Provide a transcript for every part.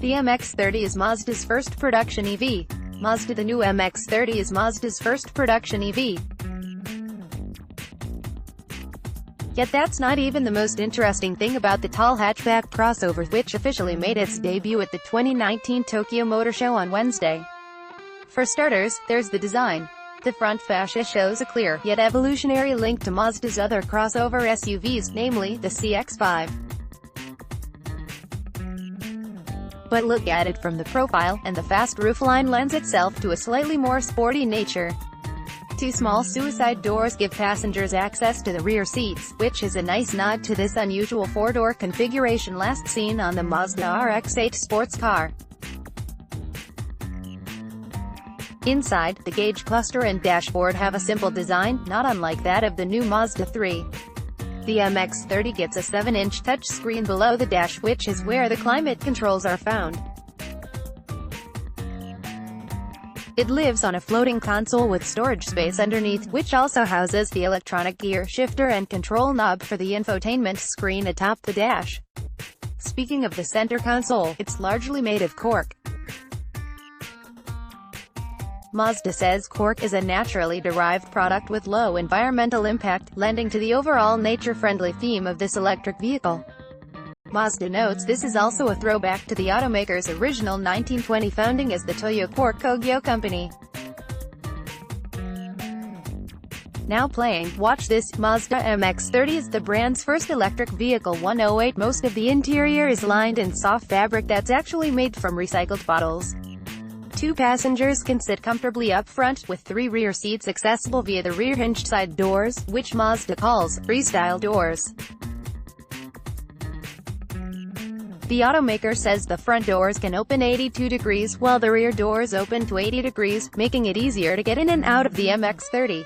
The MX-30 is Mazda's first production EV. Mazda. The new MX-30 is Mazda's first production EV. Yet that's not even the most interesting thing about the tall hatchback crossover, which officially made its debut at the 2019 Tokyo Motor Show on Wednesday. For starters, there's the design. The front fascia shows a clear, yet evolutionary link to Mazda's other crossover SUVs, namely, the CX-5. But look at it from the profile, and the fast roofline lends itself to a slightly more sporty nature. Two small suicide doors give passengers access to the rear seats, which is a nice nod to this unusual four-door configuration last seen on the Mazda RX-8 sports car. Inside, the gauge cluster and dashboard have a simple design, not unlike that of the new Mazda 3. The MX-30 gets a 7-inch touchscreen below the dash, which is where the climate controls are found. It lives on a floating console with storage space underneath, which also houses the electronic gear shifter and control knob for the infotainment screen atop the dash. Speaking of the center console, it's largely made of cork. Mazda says cork is a naturally derived product with low environmental impact, lending to the overall nature-friendly theme of this electric vehicle. Mazda notes this is also a throwback to the automaker's original 1920 founding as the Toyo Cork Kogyo Company. Now playing, watch this, Mazda MX-30 is the brand's first electric vehicle 108. Most of the interior is lined in soft fabric that's actually made from recycled bottles. Two passengers can sit comfortably up front, with 3 rear seats accessible via the rear hinged side doors, which Mazda calls freestyle doors. The automaker says the front doors can open 82 degrees, while the rear doors open to 80 degrees, making it easier to get in and out of the MX-30.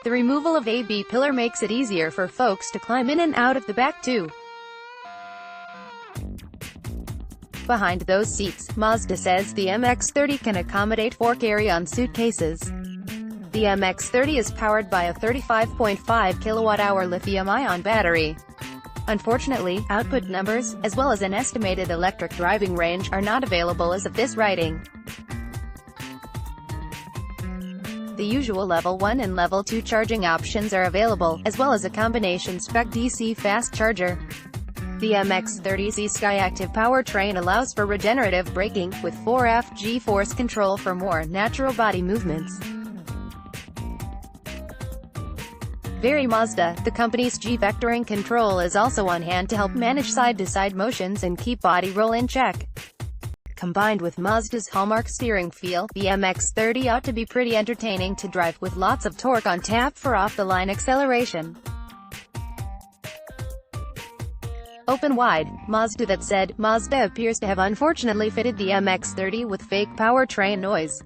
The removal of a B-pillar makes it easier for folks to climb in and out of the back too. Behind those seats, Mazda says the MX-30 can accommodate 4 carry-on suitcases. The MX-30 is powered by a 35.5 kWh lithium-ion battery. Unfortunately, output numbers, as well as an estimated electric driving range, are not available as of this writing. The usual Level 1 and Level 2 charging options are available, as well as a combination spec DC fast charger. The MX-30's eSkyActiv powertrain allows for regenerative braking, with 4F G-force control for more natural body movements. Very Mazda, the company's G-vectoring control is also on hand to help manage side-to-side motions and keep body roll in check. Combined with Mazda's hallmark steering feel, the MX-30 ought to be pretty entertaining to drive, with lots of torque on tap for off-the-line acceleration. Open wide, Mazda. That said, Mazda appears to have unfortunately fitted the MX-30 with fake powertrain noise.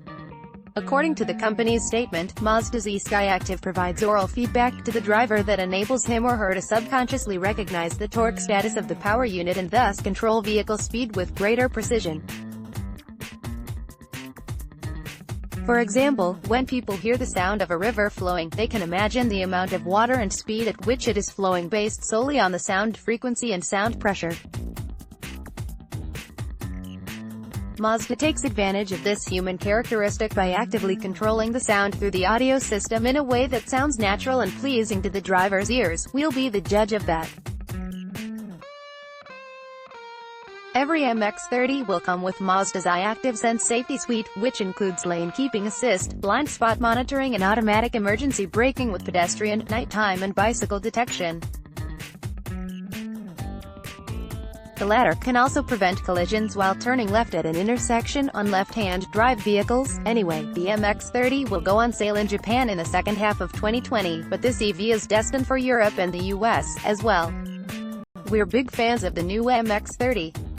According to the company's statement, Mazda's eSkyActiv provides oral feedback to the driver that enables him or her to subconsciously recognize the torque status of the power unit and thus control vehicle speed with greater precision. For example, when people hear the sound of a river flowing, they can imagine the amount of water and speed at which it is flowing based solely on the sound frequency and sound pressure. Mazda takes advantage of this human characteristic by actively controlling the sound through the audio system in a way that sounds natural and pleasing to the driver's ears. We'll be the judge of that. Every MX-30 will come with Mazda's iActiv Sense safety suite, which includes lane keeping assist, blind spot monitoring and automatic emergency braking with pedestrian, nighttime and bicycle detection. The latter can also prevent collisions while turning left at an intersection on left-hand drive vehicles. Anyway, the MX-30 will go on sale in Japan in the second half of 2020, but this EV is destined for Europe and the US, as well. We're big fans of the new MX-30.